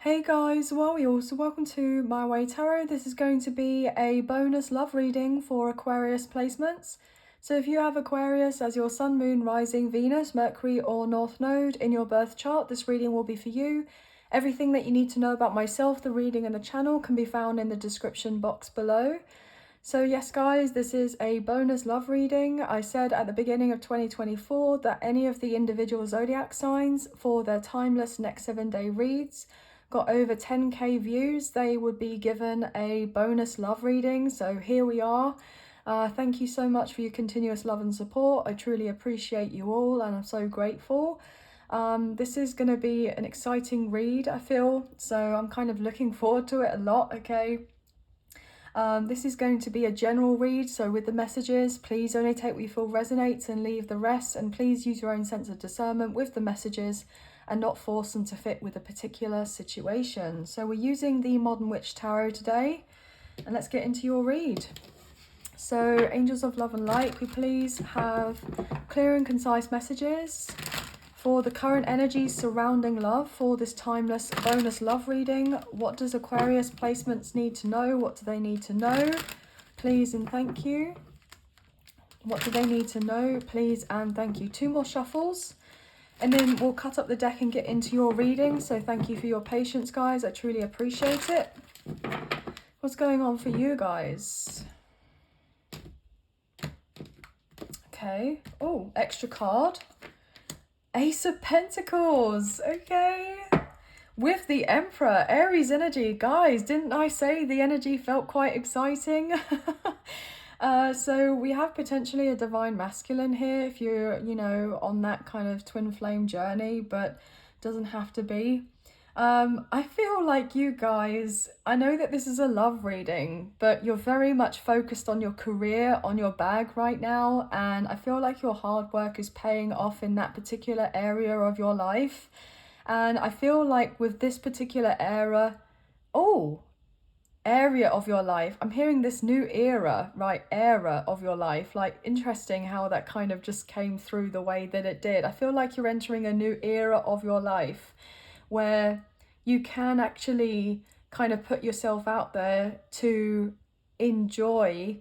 Hey guys, welcome to My Way Tarot. This is going to be a bonus love reading for Aquarius placements. So if you have Aquarius as your Sun, Moon, Rising, Venus, Mercury or North Node in your birth chart, this reading will be for you. Everything that you need to know about myself, the reading and the channel can be found in the description box below. So yes guys, this is a bonus love reading. I said at the beginning of 2024 that any of the individual zodiac signs for their timeless next 7-day reads got over 10k views, they would be given a bonus love reading. So here we are. Thank you so much for your continuous love and support. I truly appreciate you all and I'm so grateful. This is going to be an exciting read, I feel, so I'm kind of looking forward to it a lot, okay? This is going to be a general read, so with the messages, please only take what you feel resonates and leave the rest, and please use your own sense of discernment with the messages and not force them to fit with a particular situation. So we're using the Modern Witch Tarot today, and let's get into your read. So angels of love and light, could we please have clear and concise messages for the current energies surrounding love for this timeless bonus love reading? What does Aquarius placements need to know? What do they need to know? Please and thank you. What do they need to know? Please and thank you. 2 more shuffles and then we'll cut up the deck and get into your reading. So thank you for your patience, guys. I truly appreciate it. What's going on for you guys? Okay. Oh, extra card. Ace of Pentacles. Okay. With the Emperor, Aries energy. Guys, didn't I say the energy felt quite exciting? So we have potentially a divine masculine here if you're, on that kind of twin flame journey, but doesn't have to be. I feel like you guys, I know that this is a love reading, but you're very much focused on your career, on your bag right now, and I feel like your hard work is paying off in that particular area of your life. And I feel like with this particular area of your life, I'm hearing this new era, right? Era of your life. Like, interesting how that kind of just came through the way that it did. I feel like you're entering a new era of your life where you can actually kind of put yourself out there to enjoy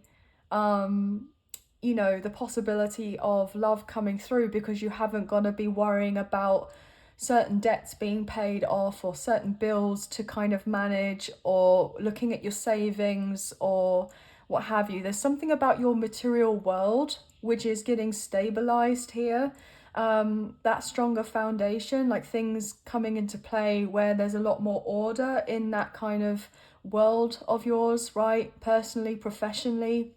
the possibility of love coming through, because you haven't got to be worrying about certain debts being paid off or certain bills to kind of manage, or looking at your savings or what have you. There's something about your material world which is getting stabilized here. That stronger foundation, like things coming into play where there's a lot more order in that kind of world of yours, right? Personally, professionally.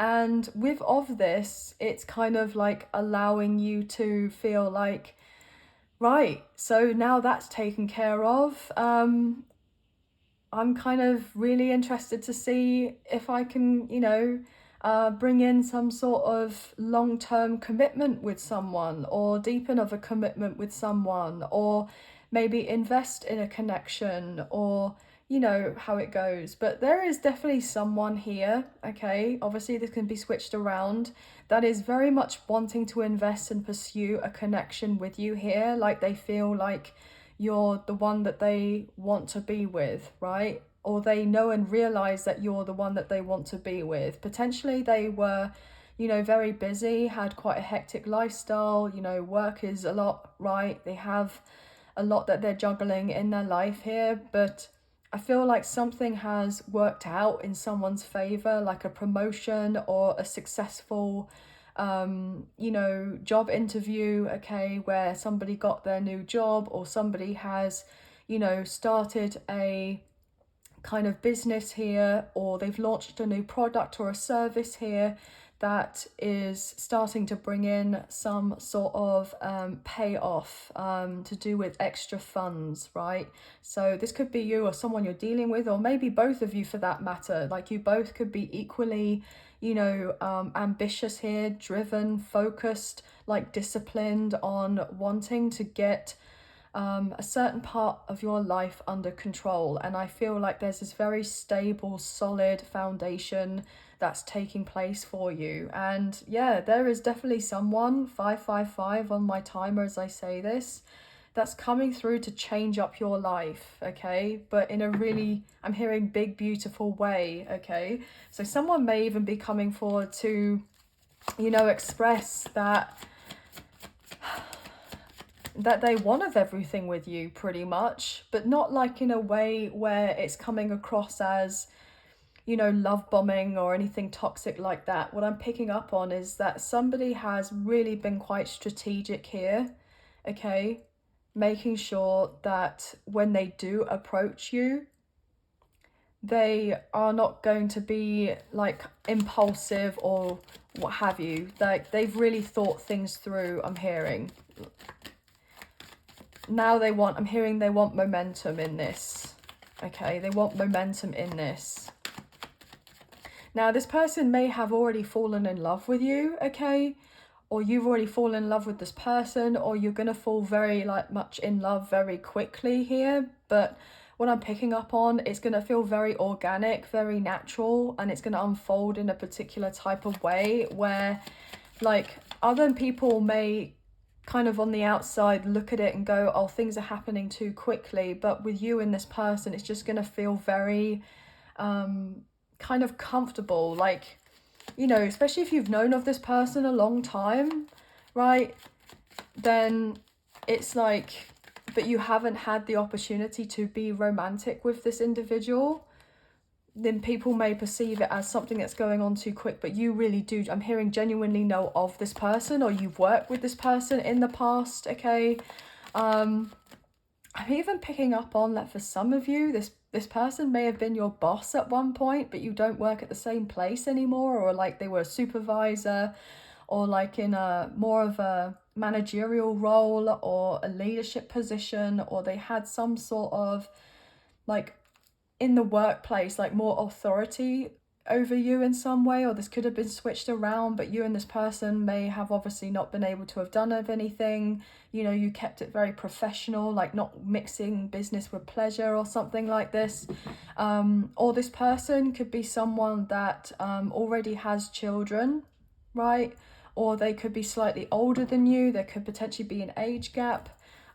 And with of this, it's kind of like allowing you to feel like, right, so now that's taken care of. I'm kind of really interested to see if I can, bring in some sort of long-term commitment with someone, or deepen of a commitment with someone, or maybe invest in a connection, or how it goes. But there is definitely someone here, okay, obviously this can be switched around, that is very much wanting to invest and pursue a connection with you here. Like, they feel like you're the one that they want to be with, right? Or they know and realize that you're the one that they want to be with. Potentially they were, very busy, had quite a hectic lifestyle, work is a lot, right? They have a lot that they're juggling in their life here, but I feel like something has worked out in someone's favor, like a promotion or a successful job interview, okay, where somebody got their new job, or somebody has, started a kind of business here, or they've launched a new product or a service here that is starting to bring in some sort of payoff to do with extra funds, right? So this could be you or someone you're dealing with, or maybe both of you for that matter. Like, you both could be equally, ambitious here, driven, focused, like disciplined on wanting to get a certain part of your life under control. And I feel like there's this very stable, solid foundation that's taking place for you. And yeah, there is definitely someone, 555 on my timer as I say this, that's coming through to change up your life, okay? But in a really, I'm hearing big, beautiful way, okay? So someone may even be coming forward to, you know, express that they want of everything with you pretty much, but not like in a way where it's coming across as, you know, love bombing or anything toxic like that. What I'm picking up on is that somebody has really been quite strategic here, okay? Making sure that when they do approach you, they are not going to be like impulsive or what have you. Like, they've really thought things through, I'm hearing. Now I'm hearing they want momentum in this, okay? They want momentum in this. Now, this person may have already fallen in love with you, okay? Or you've already fallen in love with this person, or you're going to fall very much in love very quickly here. But what I'm picking up on, it's going to feel very organic, very natural, and it's going to unfold in a particular type of way where like other people may kind of on the outside look at it and go, oh, things are happening too quickly. But with you and this person, it's just going to feel very kind of comfortable, like, you know, especially if you've known of this person a long time, right? Then it's like, but you haven't had the opportunity to be romantic with this individual, then people may perceive it as something that's going on too quick, but you really do, I'm hearing, genuinely know of this person, or you've worked with this person in the past, okay? I'm even picking up on that for some of you, this person may have been your boss at one point, but you don't work at the same place anymore, or like they were a supervisor, or like in a more of a managerial role or a leadership position, or they had some sort of like in the workplace, like more authority over you in some way, or this could have been switched around, but you and this person may have obviously not been able to have done of anything. You know, you kept it very professional, like not mixing business with pleasure or something like this. Or this person could be someone that already has children, right? Or they could be slightly older than you. There could potentially be an age gap.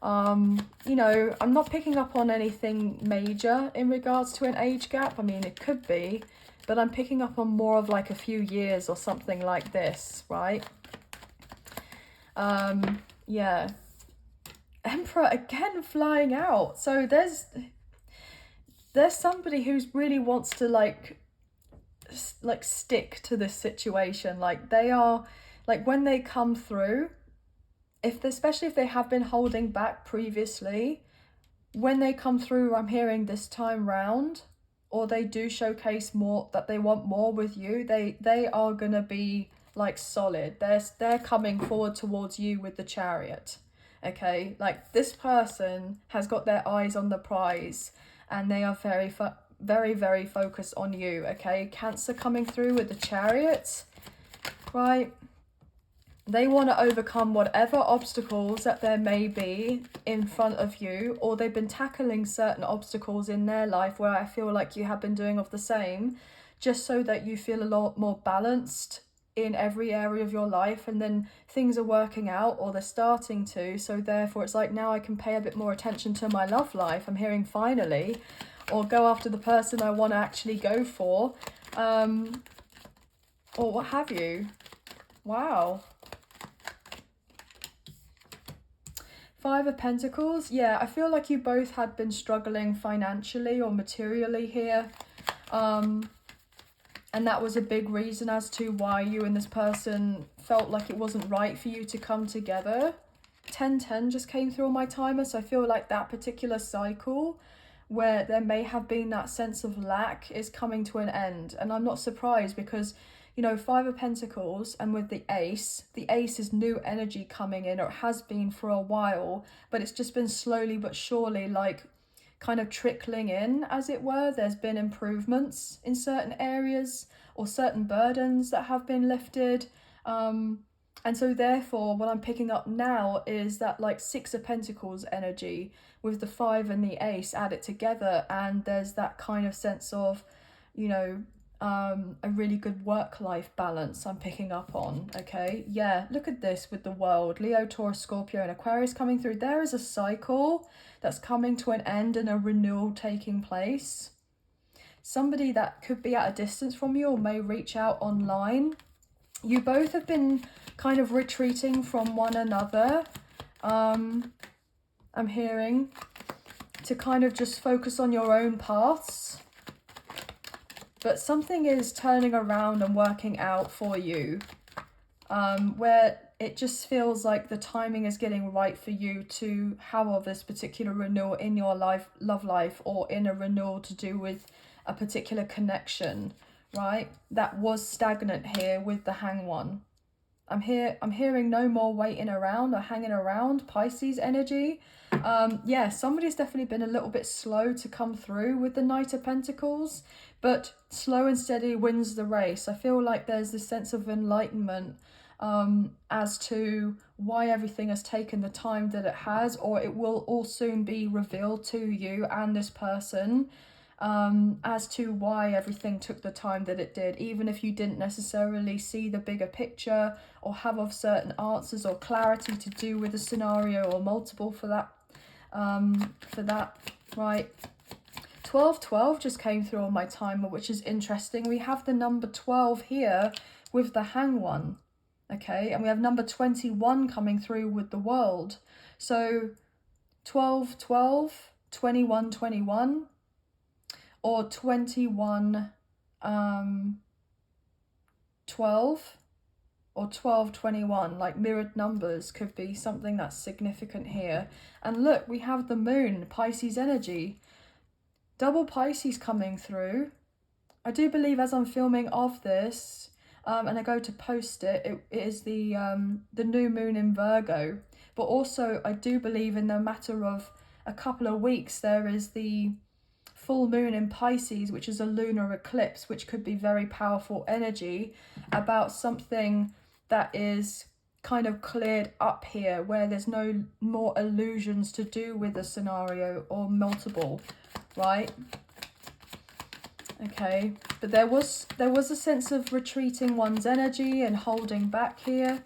You know, I'm not picking up on anything major in regards to an age gap. I mean, it could be, but I'm picking up on more of like a few years or something like this, right? Yeah. Emperor again flying out. So there's somebody who's really wants to like stick to this situation. Like they are, like when they come through, especially if they have been holding back previously, when they come through, I'm hearing this time round, or they do showcase more, that they want more with you, they are gonna be like solid. They're coming forward towards you with the Chariot, okay? Like this person has got their eyes on the prize, and they are very, very focused on you, okay? Cancer coming through with the Chariot, right? They want to overcome whatever obstacles that there may be in front of you, or they've been tackling certain obstacles in their life where I feel like you have been doing of the same, just so that you feel a lot more balanced in every area of your life, and then things are working out, or they're starting to, so therefore it's like, now I can pay a bit more attention to my love life, I'm hearing, finally, or go after the person I want to actually go for, or what have you. Wow. Five of Pentacles. Yeah, I feel like you both had been struggling financially or materially here. And that was a big reason as to why you and this person felt like it wasn't right for you to come together. 1010 just came through on my timer, so I feel like that particular cycle where there may have been that sense of lack is coming to an end. And I'm not surprised because, you know, Five of Pentacles, and with the Ace is new energy coming in, or it has been for a while, but it's just been slowly but surely like kind of trickling in, as it were. There's been improvements in certain areas, or certain burdens that have been lifted. And so therefore what I'm picking up now is that like Six of Pentacles energy with the Five and the Ace, add it together, and there's that kind of sense of, you know, a really good work-life balance I'm picking up on, okay? Yeah, look at this with the world. Leo, Taurus, Scorpio, and Aquarius coming through. There is a cycle that's coming to an end and a renewal taking place. Somebody that could be at a distance from you or may reach out online. You both have been kind of retreating from one another. I'm hearing to kind of just focus on your own paths. But something is turning around and working out for you, where it just feels like the timing is getting right for you to have this particular renewal in your life, love life, or in a renewal to do with a particular connection, right? That was stagnant here with the Hang One. I'm hearing no more waiting around or hanging around, Pisces energy. Yeah, somebody's definitely been a little bit slow to come through with the Knight of Pentacles, but slow and steady wins the race. I feel like there's this sense of enlightenment as to why everything has taken the time that it has, or it will all soon be revealed to you and this person. As to why everything took the time that it did, even if you didn't necessarily see the bigger picture or have of certain answers or clarity to do with a scenario or multiple for that, right? 1212 just came through on my timer, which is interesting. We have the number 12 here with the Hang One, okay? And we have number 21 coming through with the World. So 12, 12, 21, 21, or 21, 12, or 12, 21, like mirrored numbers could be something that's significant here. And look, we have the Moon, Pisces energy, double Pisces coming through. I do believe as I'm filming of this, and I go to post it, it is the new moon in Virgo. But also I do believe in the matter of a couple of weeks there is the full moon in Pisces, which is a lunar eclipse, which could be very powerful energy about something that is kind of cleared up here, where there's no more illusions to do with a scenario or multiple, right? Okay, but there was a sense of retreating one's energy and holding back here,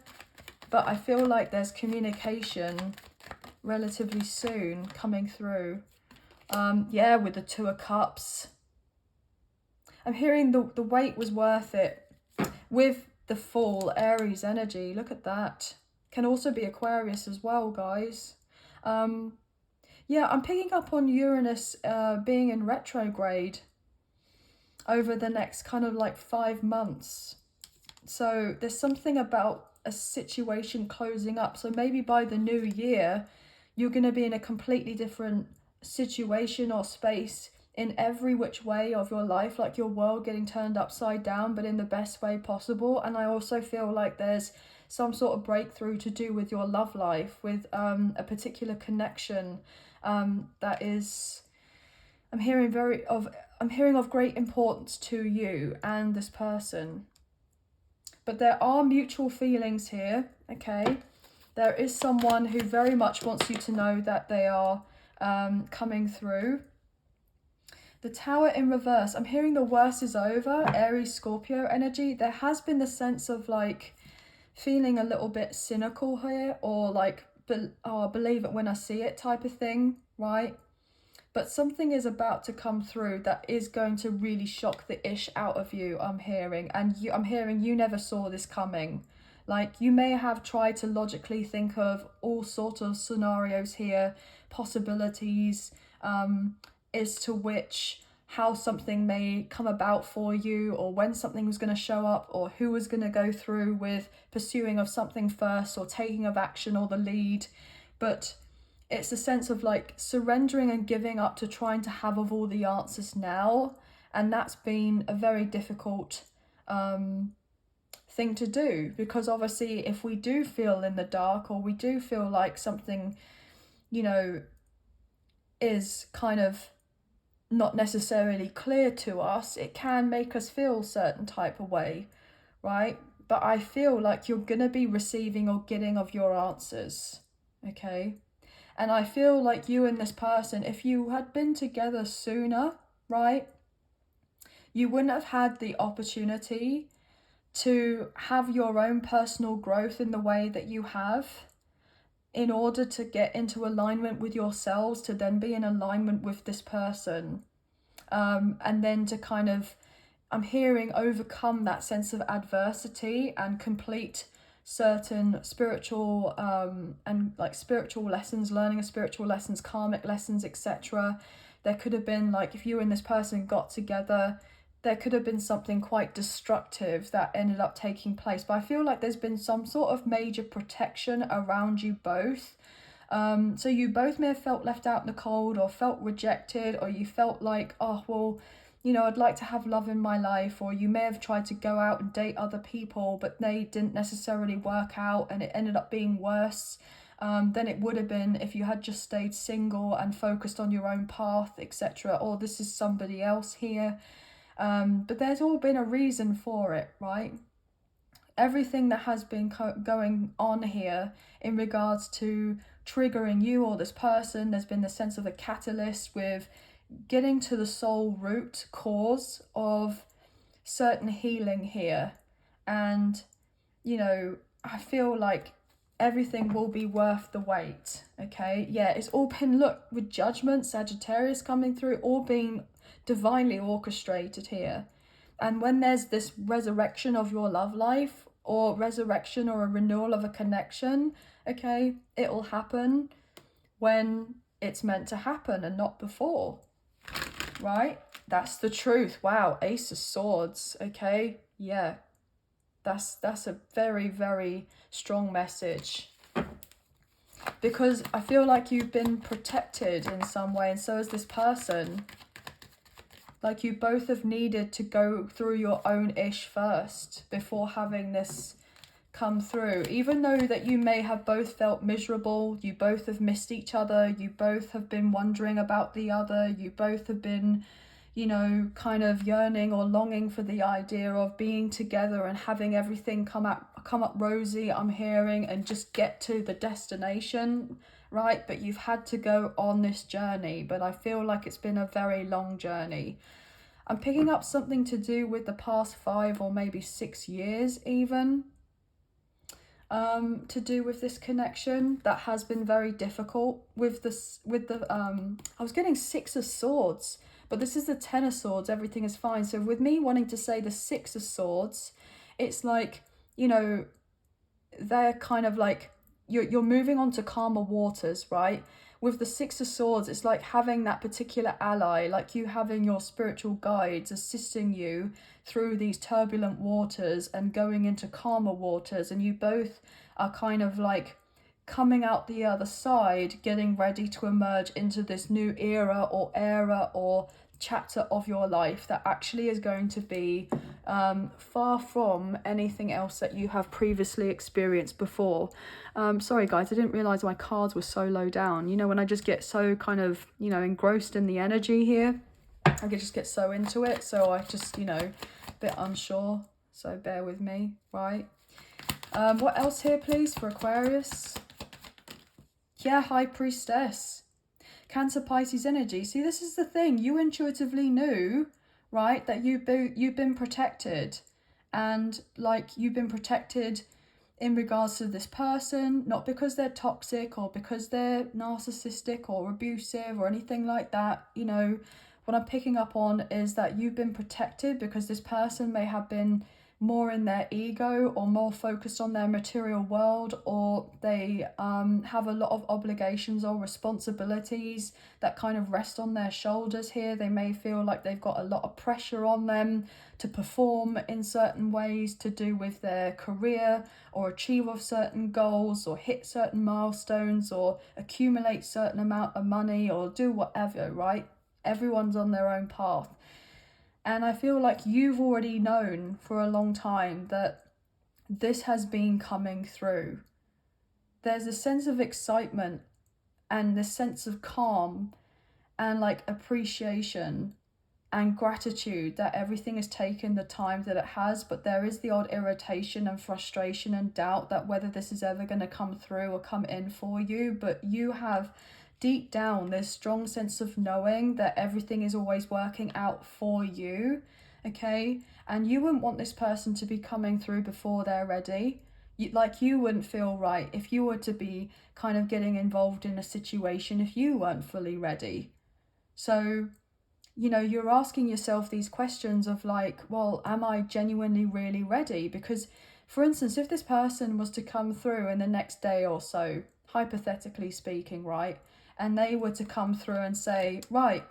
but I feel like there's communication relatively soon coming through. Yeah, with the Two of Cups. I'm hearing the wait was worth it. With the full Aries energy, look at that. Can also be Aquarius as well, guys. Yeah, I'm picking up on Uranus being in retrograde over the next kind of like 5 months. So there's something about a situation closing up. So maybe by the new year, you're going to be in a completely different situation or space in every which way of your life, like your world getting turned upside down, but in the best way possible. And I also feel like there's some sort of breakthrough to do with your love life, with a particular connection that is, I'm hearing of great importance to you and this person. But there are mutual feelings here, okay? There is someone who very much wants you to know that they are coming through. The Tower in reverse. I'm hearing the worst is over. Aries, Scorpio energy. There has been the sense of like feeling a little bit cynical here, or like, believe it when I see it type of thing, right? But something is about to come through that is going to really shock the ish out of you, I'm hearing. And I'm hearing you never saw this coming. Like, you may have tried to logically think of all sorts of scenarios here, possibilities, as to which how something may come about for you, or when something was going to show up, or who was going to go through with pursuing of something first, or taking of action or the lead. But it's a sense of like surrendering and giving up to trying to have of all the answers now. And that's been a very difficult thing to do, because obviously if we do feel in the dark, or we do feel like something, you know, is kind of not necessarily clear to us, it can make us feel a certain type of way, right? But I feel like you're gonna be receiving or getting of your answers, okay? And I feel like you and this person, if you had been together sooner, right, you wouldn't have had the opportunity to have your own personal growth in the way that you have in order to get into alignment with yourselves, to then be in alignment with this person. And then to kind of, I'm hearing, overcome that sense of adversity and complete certain spiritual and like spiritual lessons, learning of spiritual lessons, karmic lessons, etc. There could have been, like, if you and this person got together, there could have been something quite destructive that ended up taking place. But I feel like there's been some sort of major protection around you both. So you both may have felt left out in the cold, or felt rejected, or you felt like, oh, well, you know, I'd like to have love in my life. Or you may have tried to go out and date other people, but they didn't necessarily work out, and it ended up being worse than it would have been if you had just stayed single and focused on your own path, etc. Or this is somebody else here. But there's all been a reason for it, right? Everything that has been going on here in regards to triggering you or this person, there's been the sense of a catalyst with getting to the soul root cause of certain healing here. And, you know, I feel like everything will be worth the wait, okay? Yeah, it's all been, look, with Judgment, Sagittarius coming through, all being divinely orchestrated here. And when there's this resurrection of your love life, or resurrection or a renewal of a connection, okay, it'll happen when it's meant to happen and not before, right? That's the truth. Wow, Ace of Swords, okay? Yeah, that's a very, very strong message. Because I feel like you've been protected in some way, and so has this person. Like, you both have needed to go through your own ish first before having this come through. Even though that you may have both felt miserable, you both have missed each other, you both have been wondering about the other, you both have been, you know, kind of yearning or longing for the idea of being together and having everything come up rosy, I'm hearing, and just get to the destination, right? But you've had to go on this journey, but I feel like it's been a very long journey. I'm picking up something to do with the past 5 or maybe 6 years even, to do with this connection that has been very difficult with I was getting 6 of Swords, but this is the 10 of Swords. Everything is fine. So with me wanting to say the 6 of Swords, it's like, you know, they're kind of like, you're moving on to calmer waters, right? With the 6 of Swords, it's like having that particular ally, like you having your spiritual guides assisting you through these turbulent waters and going into calmer waters, and you both are kind of like coming out the other side, getting ready to emerge into this new era or chapter of your life that actually is going to be far from anything else that you have previously experienced before. Sorry guys, I didn't realize my cards were so low down. You know, when I just get so kind of, you know, engrossed in the energy here, I could just get so into it, so I just, you know, a bit unsure, so bear with me, right? What else here please for Aquarius? Yeah, High Priestess. Cancer, Pisces energy. See, this is the thing. You intuitively knew, right, that you've been protected. And, like, you've been protected in regards to this person, not because they're toxic or because they're narcissistic or abusive or anything like that. You know, what I'm picking up on is that you've been protected because this person may have been more in their ego or more focused on their material world, or they have a lot of obligations or responsibilities that kind of rest on their shoulders here. They may feel like they've got a lot of pressure on them to perform in certain ways to do with their career, or achieve of certain goals, or hit certain milestones, or accumulate certain amount of money, or do whatever, right? Everyone's on their own path. And I feel like you've already known for a long time that this has been coming through. There's a sense of excitement and this sense of calm and like appreciation and gratitude that everything has taken the time that it has, but there is the odd irritation and frustration and doubt that whether this is ever going to come through or come in for you. But you have deep down this strong sense of knowing that everything is always working out for you, okay? And you wouldn't want this person to be coming through before they're ready. You wouldn't feel right if you were to be kind of getting involved in a situation if you weren't fully ready. So, you know, you're asking yourself these questions of like, well, am I genuinely really ready? Because, for instance, if this person was to come through in the next day or so, hypothetically speaking, right, and they were to come through and say, right,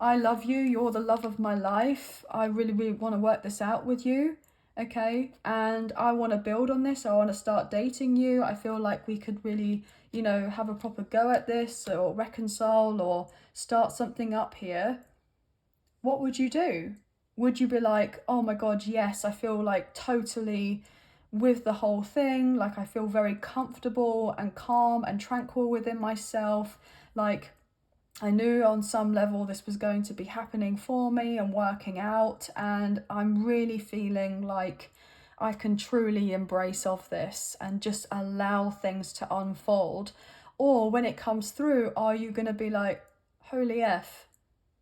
I love you, you're the love of my life, I really, really want to work this out with you, okay, and I want to build on this, I want to start dating you, I feel like we could really, you know, have a proper go at this, or reconcile, or start something up here, what would you do? Would you be like, oh my God, yes, I feel like totally with the whole thing, like I feel very comfortable and calm and tranquil within myself, like I knew on some level this was going to be happening for me and working out, and I'm really feeling like I can truly embrace of this and just allow things to unfold? Or when it comes through, are you going to be like, holy F,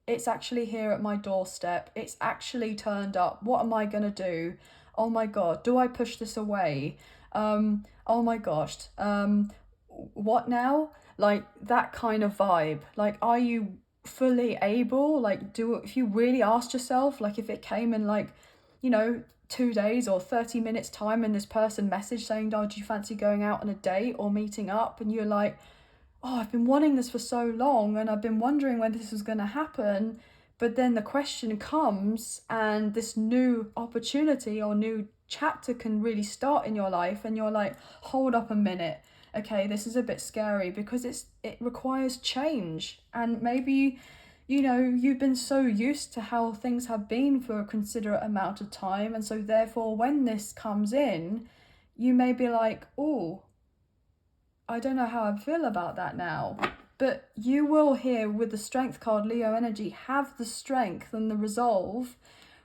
it's actually here at my doorstep, it's actually turned up, what am I going to do? Oh my God, do I push this away? Oh my gosh, what now? Like that kind of vibe. Like, are you fully able, like, if you really asked yourself, like if it came in like, you know, 2 days or 30 minutes time and this person messaged saying, oh, do you fancy going out on a date or meeting up? And you're like, oh, I've been wanting this for so long and I've been wondering when this was going to happen. But then the question comes and this new opportunity or new chapter can really start in your life, and you're like, hold up a minute. Okay, this is a bit scary because it requires change. And maybe, you know, you've been so used to how things have been for a considerate amount of time. And so therefore, when this comes in, you may be like, oh, I don't know how I feel about that now. But you will here with the Strength card, Leo energy, have the strength and the resolve,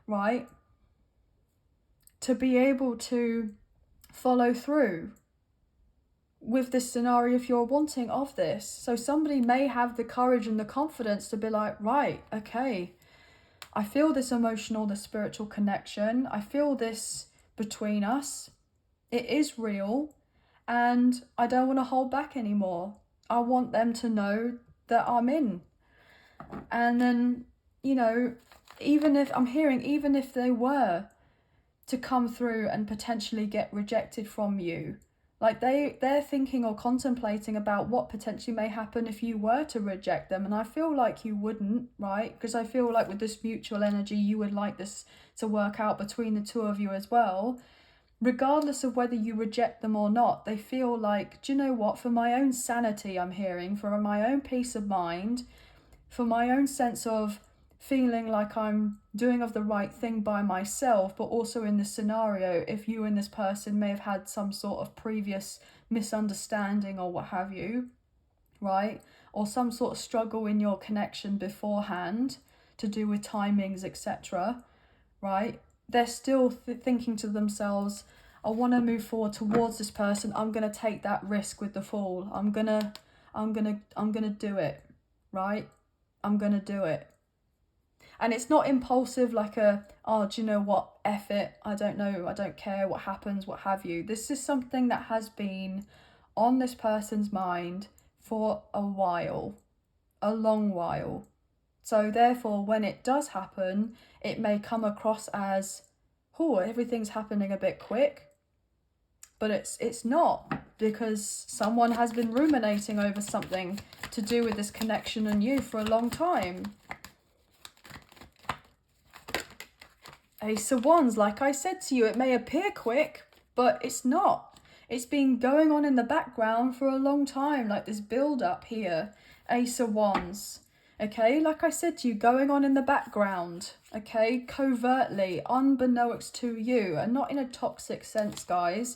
right, to be able to follow through with this scenario if you're wanting of this. So somebody may have the courage and the confidence to be like, right, okay, I feel this emotional, the spiritual connection. I feel this between us. It is real. And I don't want to hold back anymore. I want them to know that I'm in. And then, you know, even if they were to come through and potentially get rejected from you, like they're thinking or contemplating about what potentially may happen if you were to reject them. And I feel like you wouldn't, right? Because I feel like with this mutual energy, you would like this to work out between the two of you as well. Regardless of whether you reject them or not, they feel like, do you know what, for my own sanity, I'm hearing, for my own peace of mind, for my own sense of feeling like I'm doing of the right thing by myself, but also in this scenario, if you and this person may have had some sort of previous misunderstanding or what have you, right? Or some sort of struggle in your connection beforehand to do with timings, etc., right? They're still thinking to themselves, I want to move forward towards this person. I'm going to take that risk with the fall. I'm going to do it, right? I'm going to do it. And it's not impulsive like oh, do you know what? F it. I don't know. I don't care what happens, what have you. This is something that has been on this person's mind for a while, a long while. So therefore, when it does happen, it may come across as, oh, everything's happening a bit quick. But it's not, because someone has been ruminating over something to do with this connection and you for a long time. Ace of Wands, like I said to you, it may appear quick, but it's not. It's been going on in the background for a long time, like this build up here. Ace of Wands. Okay, like I said to you, going on in the background, okay, covertly, unbeknownst to you, and not in a toxic sense, guys.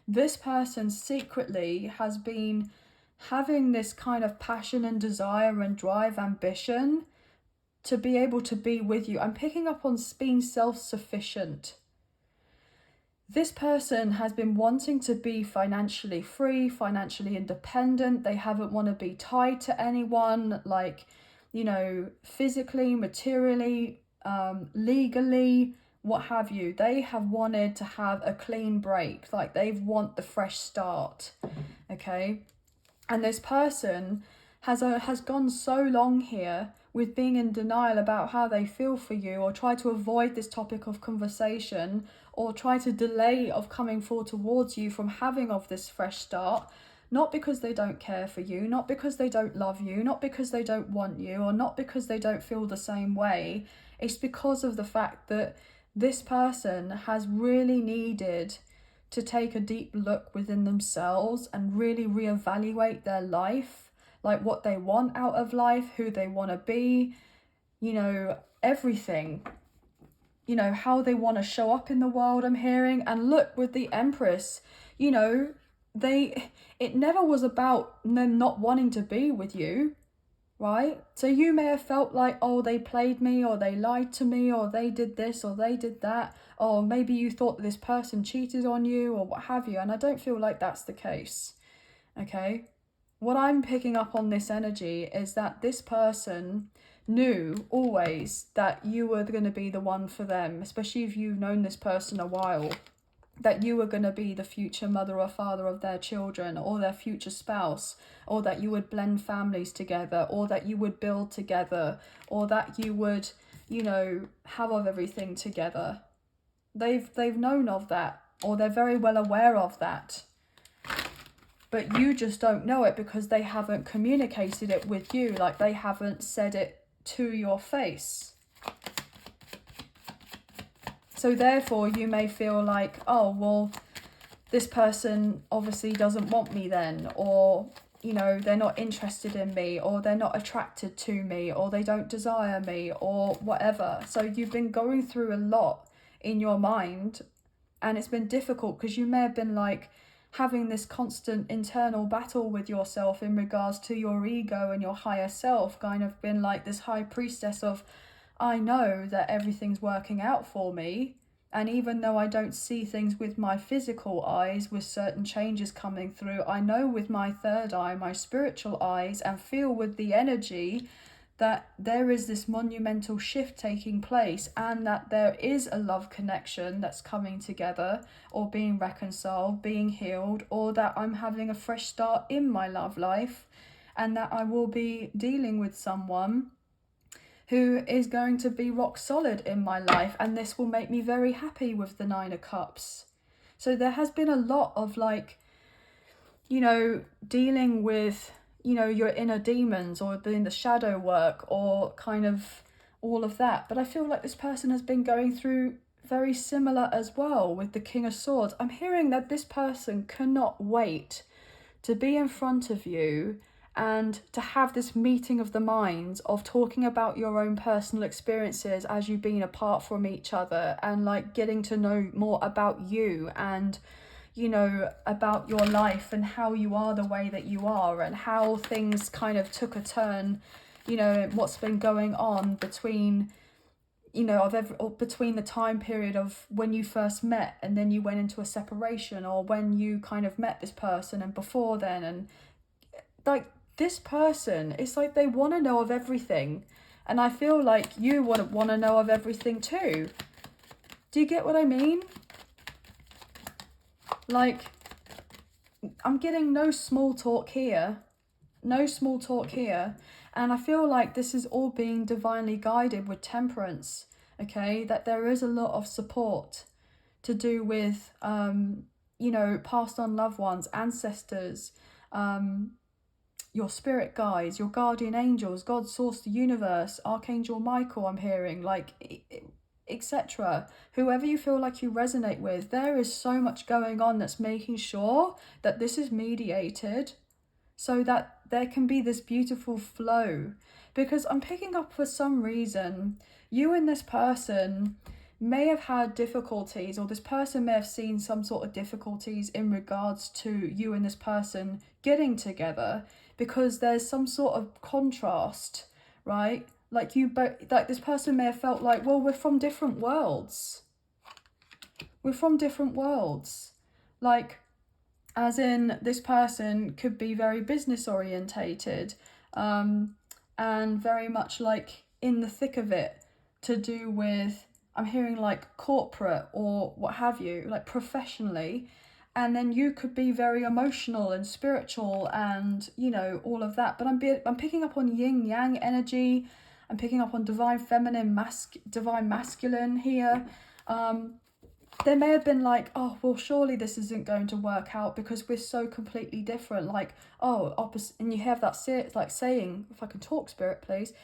This person secretly has been having this kind of passion and desire and drive, ambition to be able to be with you. I'm picking up on being self-sufficient. This person has been wanting to be financially free, financially independent. They haven't want to be tied to anyone, like, you know, physically, materially, legally, what have you. They have wanted to have a clean break, like they want the fresh start, okay? And this person has gone so long here with being in denial about how they feel for you, or try to avoid this topic of conversation, or try to delay of coming forward towards you from having of this fresh start. Not because they don't care for you, not because they don't love you, not because they don't want you, or not because they don't feel the same way. It's because of the fact that this person has really needed to take a deep look within themselves and really reevaluate their life, like what they want out of life, who they want to be, you know, everything, you know, how they want to show up in the world, I'm hearing. And look, with the Empress, you know, it never was about them not wanting to be with you, right? So you may have felt like, oh, they played me, or they lied to me, or they did this, or they did that, or maybe you thought that this person cheated on you, or what have you. And I don't feel like that's the case, okay? What I'm picking up on this energy is that this person knew always that you were going to be the one for them, especially if you've known this person a while, that you were going to be the future mother or father of their children, or their future spouse, or that you would blend families together, or that you would build together, or that you would, you know, have of everything together. They've known of that, or they're very well aware of that. But you just don't know it because they haven't communicated it with you, like they haven't said it to your face. So therefore you may feel like, oh, well, this person obviously doesn't want me then, or, you know, they're not interested in me, or they're not attracted to me, or they don't desire me, or whatever. So you've been going through a lot in your mind, and it's been difficult because you may have been like having this constant internal battle with yourself in regards to your ego and your higher self, kind of been like this high priestess of, I know that everything's working out for me, and even though I don't see things with my physical eyes, with certain changes coming through, I know with my third eye, my spiritual eyes, and feel with the energy that there is this monumental shift taking place, and that there is a love connection that's coming together, or being reconciled, being healed, or that I'm having a fresh start in my love life, and that I will be dealing with someone who is going to be rock solid in my life, and this will make me very happy with the 9 of Cups. So there has been a lot of like, you know, dealing with, you know, your inner demons, or doing the shadow work, or kind of all of that. But I feel like this person has been going through very similar as well with the King of Swords. I'm hearing that this person cannot wait to be in front of you and to have this meeting of the minds of talking about your own personal experiences as you've been apart from each other, and like getting to know more about you, and, you know, about your life, and how you are the way that you are, and how things kind of took a turn, you know, what's been going on between, you know, or between the time period of when you first met and then you went into a separation, or when you kind of met this person and before then. And like this person, it's like they want to know of everything, and I feel like you want to know of everything too. Do you get what I mean? Like, I'm getting no small talk here, no small talk here. And I feel like this is all being divinely guided with Temperance, okay? That there is a lot of support to do with, you know, passed on loved ones, ancestors, your spirit guides, your guardian angels, God, source, the universe, Archangel Michael, I'm hearing, like, etc. Whoever you feel like you resonate with, there is so much going on that's making sure that this is mediated, so that there can be this beautiful flow. Because I'm picking up, for some reason, you and this person may have had difficulties, or this person may have seen some sort of difficulties in regards to you and this person getting together, because there's some sort of contrast, right? Like you both, like this person may have felt like, well, we're from different worlds. We're from different worlds. Like, as in, this person could be very business orientated, and very much like in the thick of it, to do with, I'm hearing like corporate or what have you, like professionally. And then you could be very emotional and spiritual and, you know, all of that. But I'm picking up on yin yang energy. I'm picking up on divine feminine, divine masculine here. There may have been like, oh, well, surely this isn't going to work out because we're so completely different. Like, oh, opposite, and you have that like saying, if I can talk, spirit, please,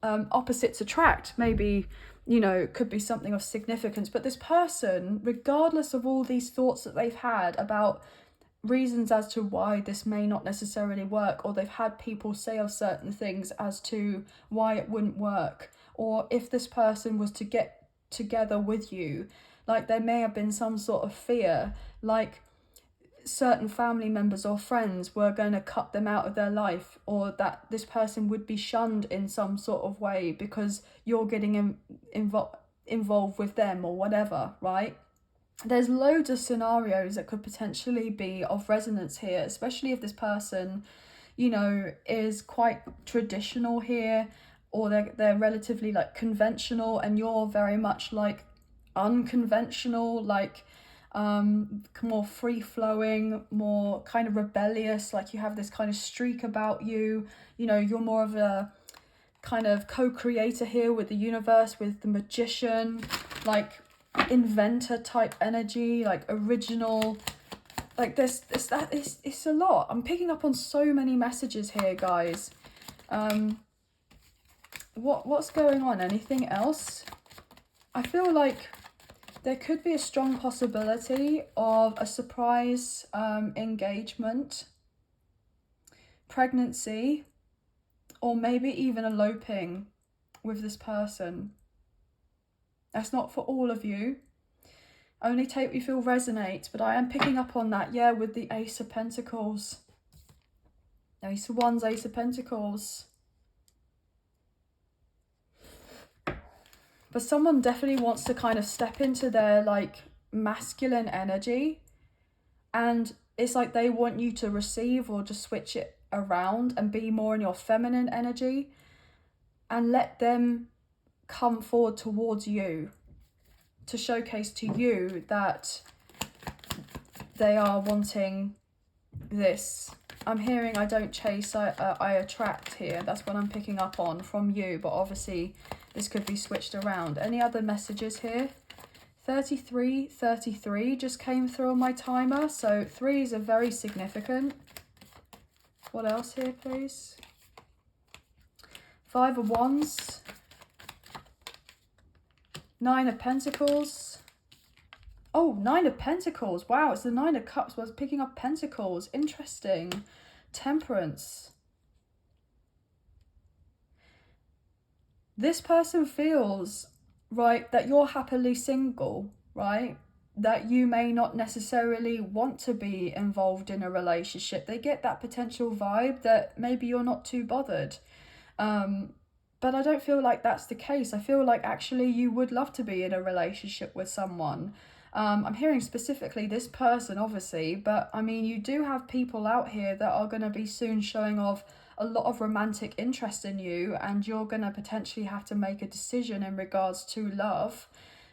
opposites attract. Maybe, you know, could be something of significance. But this person, regardless of all these thoughts that they've had about reasons as to why this may not necessarily work, or they've had people say of certain things as to why it wouldn't work, or if this person was to get together with you, like there may have been some sort of fear, like certain family members or friends were going to cut them out of their life, or that this person would be shunned in some sort of way because you're getting involved with them or whatever, right? There's loads of scenarios that could potentially be of resonance here, especially if this person, you know, is quite traditional here, or they're relatively like conventional and you're very much like unconventional, like more free-flowing, more kind of rebellious, like you have this kind of streak about you. You know, you're more of a kind of co-creator here with the universe, with the magician, like inventor type energy, like original, like it's a lot. I'm picking up on so many messages here, guys. What's going on? Anything else? I feel like there could be a strong possibility of a surprise engagement, pregnancy, or maybe even eloping with this person. That's not for all of you. Only take what you feel resonates, but I am picking up on that, yeah, with the Ace of Pentacles. Ace of Wands, Ace of Pentacles. But someone definitely wants to kind of step into their like masculine energy, and it's like they want you to receive or just switch it around and be more in your feminine energy and let them come forward towards you to showcase to you that they are wanting this. I'm hearing I don't chase, I attract here. That's what I'm picking up on from you, but obviously this could be switched around. Any other messages here? 33 just came through on my timer, so 3s are very significant. What else here, please? 5 of Wands, 9 of Pentacles. Oh, 9 of Pentacles. Wow, it's the 9 of Cups. I was picking up Pentacles. Interesting. Temperance. This person feels, right, that you're happily single, right? That you may not necessarily want to be involved in a relationship. They get that potential vibe that maybe you're not too bothered. But I don't feel like that's the case. I feel like actually you would love to be in a relationship with someone. I'm hearing specifically this person, obviously, but I mean, you do have people out here that are going to be soon showing off a lot of romantic interest in you, and you're going to potentially have to make a decision in regards to love,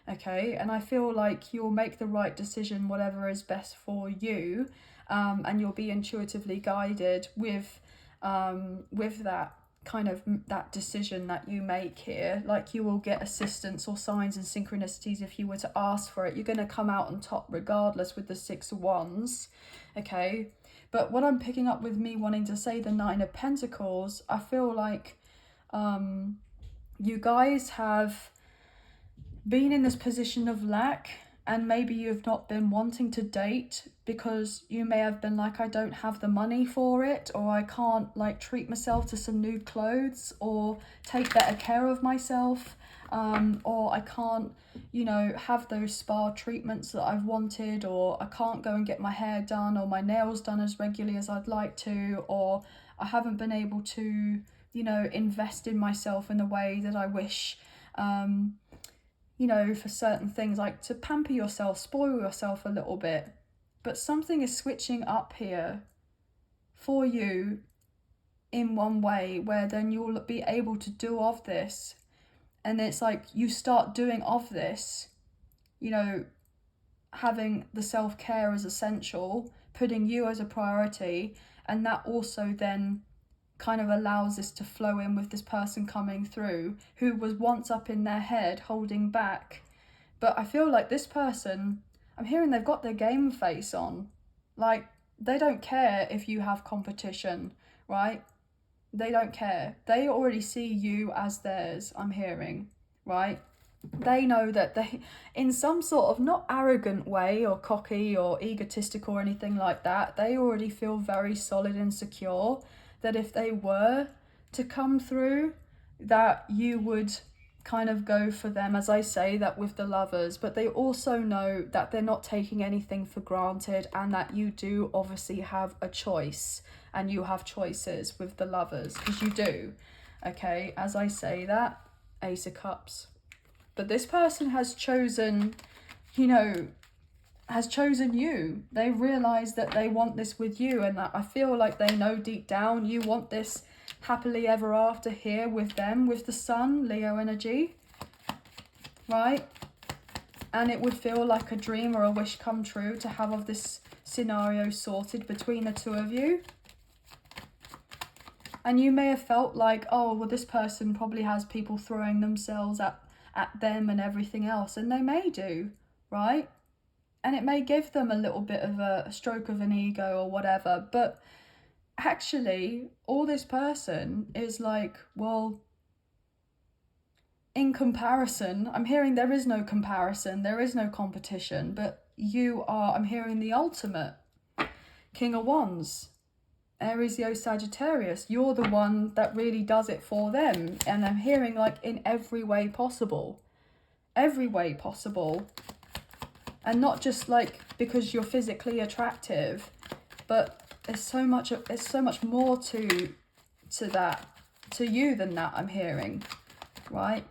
okay? And I feel like you'll make the right decision, whatever is best for you, and you'll be intuitively guided with that kind of that decision that you make here. Like you will get assistance or signs and synchronicities if you were to ask for it. You're going to come out on top regardless with the 6 of Wands, okay? But what I'm picking up with me wanting to say the 9 of Pentacles, I feel like you guys have been in this position of lack, and maybe you've not been wanting to date because you may have been like, I don't have the money for it, or I can't like treat myself to some new clothes or take better care of myself, or I can't, you know, have those spa treatments that I've wanted, or I can't go and get my hair done or my nails done as regularly as I'd like to, or I haven't been able to, you know, invest in myself in the way that I wish, you know, for certain things, like to pamper yourself, spoil yourself a little bit. But something is switching up here for you in one way, where then you'll be able to do of this And it's like you start doing of this, you know, having the self-care as essential, putting you as a priority, and that also then kind of allows this to flow in with this person coming through who was once up in their head holding back. But I feel like this person, I'm hearing they've got their game face on. Like, they don't care if you have competition, right? They don't care. They already see you as theirs, I'm hearing, right? They know that they, in some sort of not arrogant way or cocky or egotistical or anything like that, they already feel very solid and secure that if they were to come through, that you would kind of go for them, as I say, that with the Lovers. But they also know that they're not taking anything for granted, and that you do obviously have a choice, and you have choices with the Lovers, because you do. Okay, as I say that, Ace of Cups. But this person has chosen, you know, has chosen you. They realise that they want this with you, and that I feel like they know deep down you want this happily ever after here with them, with the Sun, Leo energy, right? And it would feel like a dream or a wish come true to have of this scenario sorted between the two of you. And you may have felt like, oh, well, this person probably has people throwing themselves at them and everything else, and they may do, right? And it may give them a little bit of a stroke of an ego or whatever, but actually all this person is like, well, in comparison, I'm hearing there is no comparison, there is no competition, but you are, I'm hearing the ultimate King of Wands, Aries, Leo, Sagittarius. You're the one that really does it for them, and I'm hearing like in every way possible, and not just like because you're physically attractive, but there's so much more to that, to you than that, I'm hearing, right?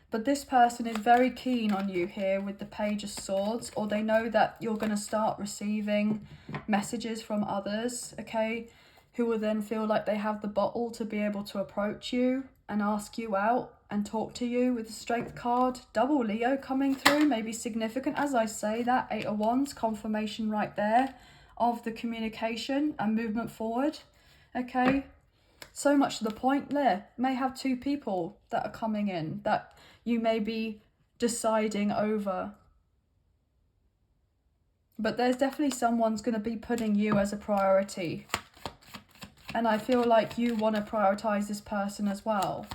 But this person is very keen on you here with the Page of Swords, or they know that you're going to start receiving messages from others, okay, who will then feel like they have the bottle to be able to approach you and ask you out and talk to you with the Strength card. Double Leo coming through, maybe significant. As I say, that Eight of Wands, confirmation right there of the communication and movement forward, okay? So much to the point there. May have two people that are coming in that you may be deciding over. But there's definitely someone's going to be putting you as a priority. And I feel like you want to prioritize this person as well.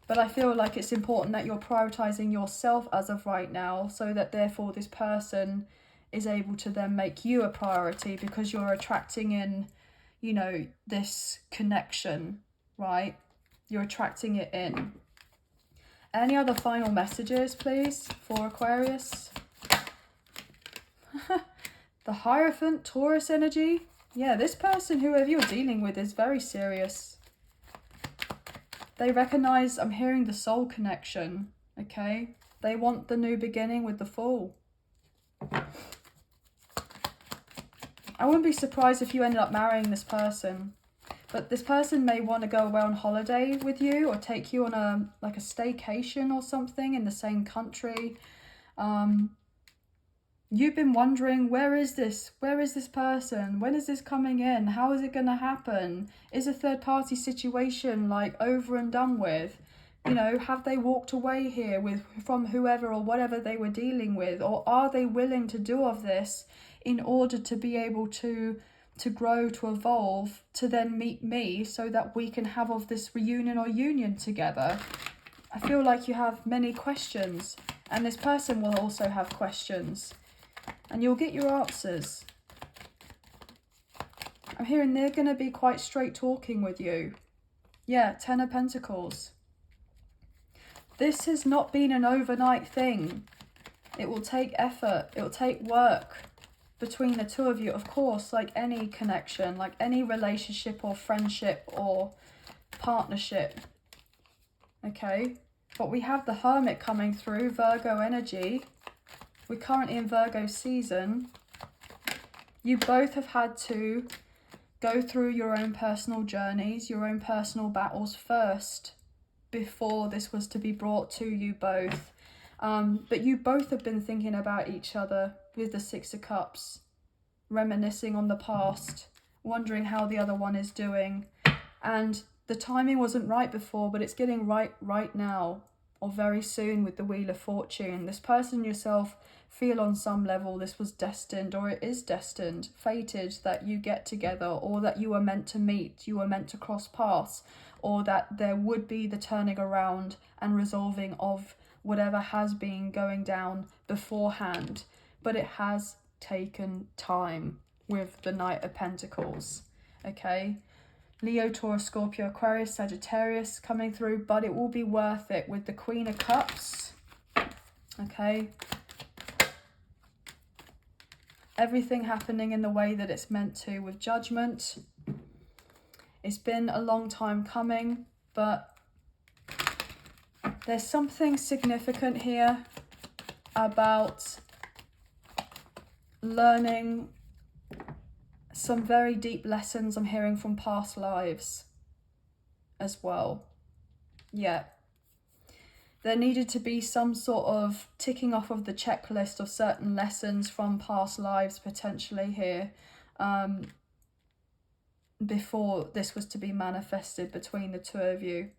But I feel like it's important that you're prioritizing yourself as of right now, so that therefore this person is able to then make you a priority, because you're attracting in, you know, this connection, right? You're attracting it in. Any other final messages, please, for Aquarius? The Hierophant, Taurus energy. Yeah, this person, whoever you're dealing with, is very serious. They recognize, I'm hearing the soul connection, okay? They want the new beginning with the Fool. I wouldn't be surprised if you ended up marrying this person. But this person may want to go away on holiday with you, or take you on a staycation or something in the same country. You've been wondering, where is this? Where is this person? When is this coming in? How is it going to happen? Is a third party situation like over and done with? You know, have they walked away here from whoever or whatever they were dealing with? Or are they willing to do of this in order to be able to grow, to evolve, to then meet me, so that we can have of this reunion or union together? I feel like you have many questions, and this person will also have questions, and you'll get your answers. I'm hearing they're going to be quite straight talking with you. Yeah, Ten of Pentacles. This has not been an overnight thing. It will take effort. It will take work between the two of you, of course, like any connection, like any relationship or friendship or partnership. Okay, but we have the Hermit coming through, Virgo energy. We're currently in Virgo season. You both have had to go through your own personal journeys, your own personal battles first, before this was to be brought to you both. But you both have been thinking about each other with the Six of Cups, reminiscing on the past, wondering how the other one is doing. And the timing wasn't right before, but it's getting right now, or very soon, with the Wheel of Fortune. This person yourself feel on some level this was destined, or it is destined, fated, that you get together, or that you were meant to meet, you were meant to cross paths, or that there would be the turning around and resolving of whatever has been going down beforehand. But it has taken time with the Knight of Pentacles, okay? Leo, Taurus, Scorpio, Aquarius, Sagittarius coming through, but it will be worth it with the Queen of Cups, okay? Everything happening in the way that it's meant to with Judgment. It's been a long time coming, but there's something significant here about learning some very deep lessons I'm hearing from past lives as well. Yeah. There needed to be some sort of ticking off of the checklist of certain lessons from past lives potentially here, before this was to be manifested between the two of you.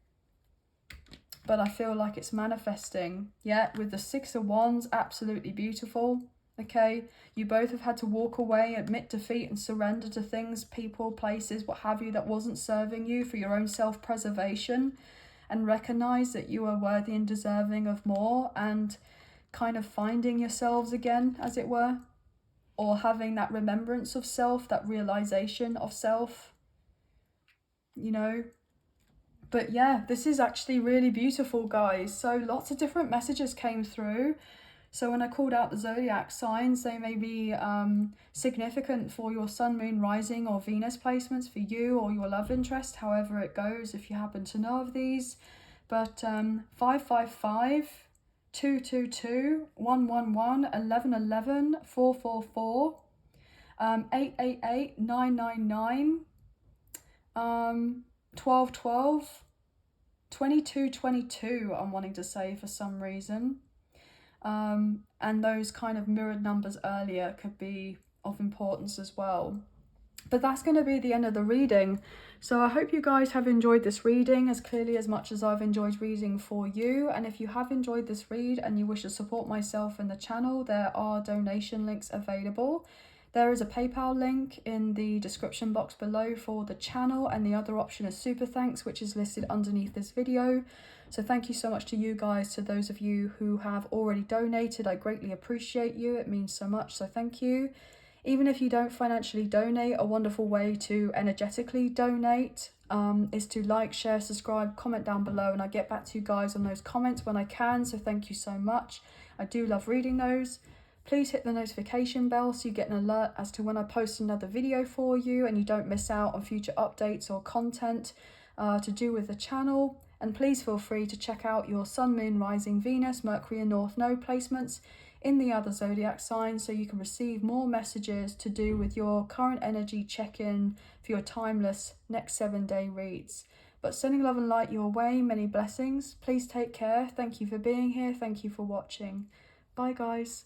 But I feel like it's manifesting, yeah, with the Six of Wands, absolutely beautiful, okay? You both have had to walk away, admit defeat and surrender to things, people, places, what have you, that wasn't serving you for your own self-preservation, and recognize that you are worthy and deserving of more, and kind of finding yourselves again, as it were, or having that remembrance of self, that realization of self, you know. But yeah, this is actually really beautiful, guys. So lots of different messages came through. So when I called out the zodiac signs, they may be significant for your sun, moon, rising, or Venus placements for you or your love interest, however it goes, if you happen to know of these. But 555, 222, 111, 1111, 444, 888, 999, 1212, 2222, I'm wanting to say for some reason. And those kind of mirrored numbers earlier could be of importance as well. But that's going to be the end of the reading. So I hope you guys have enjoyed this reading as clearly as much as I've enjoyed reading for you. And if you have enjoyed this read and you wish to support myself and the channel, there are donation links available. There is a PayPal link in the description box below for the channel, and the other option is Super Thanks, which is listed underneath this video. So thank you so much to you guys, to those of you who have already donated. I greatly appreciate you. It means so much, so thank you. Even if you don't financially donate, a wonderful way to energetically donate is to like, share, subscribe, comment down below, and I get back to you guys on those comments when I can, so thank you so much. I do love reading those. Please hit the notification bell so you get an alert as to when I post another video for you and you don't miss out on future updates or content to do with the channel. And please feel free to check out your Sun, Moon, Rising, Venus, Mercury and North Node placements in the other zodiac signs so you can receive more messages to do with your current energy check-in for your timeless next 7-day reads. But sending love and light your way, many blessings. Please take care. Thank you for being here. Thank you for watching. Bye guys.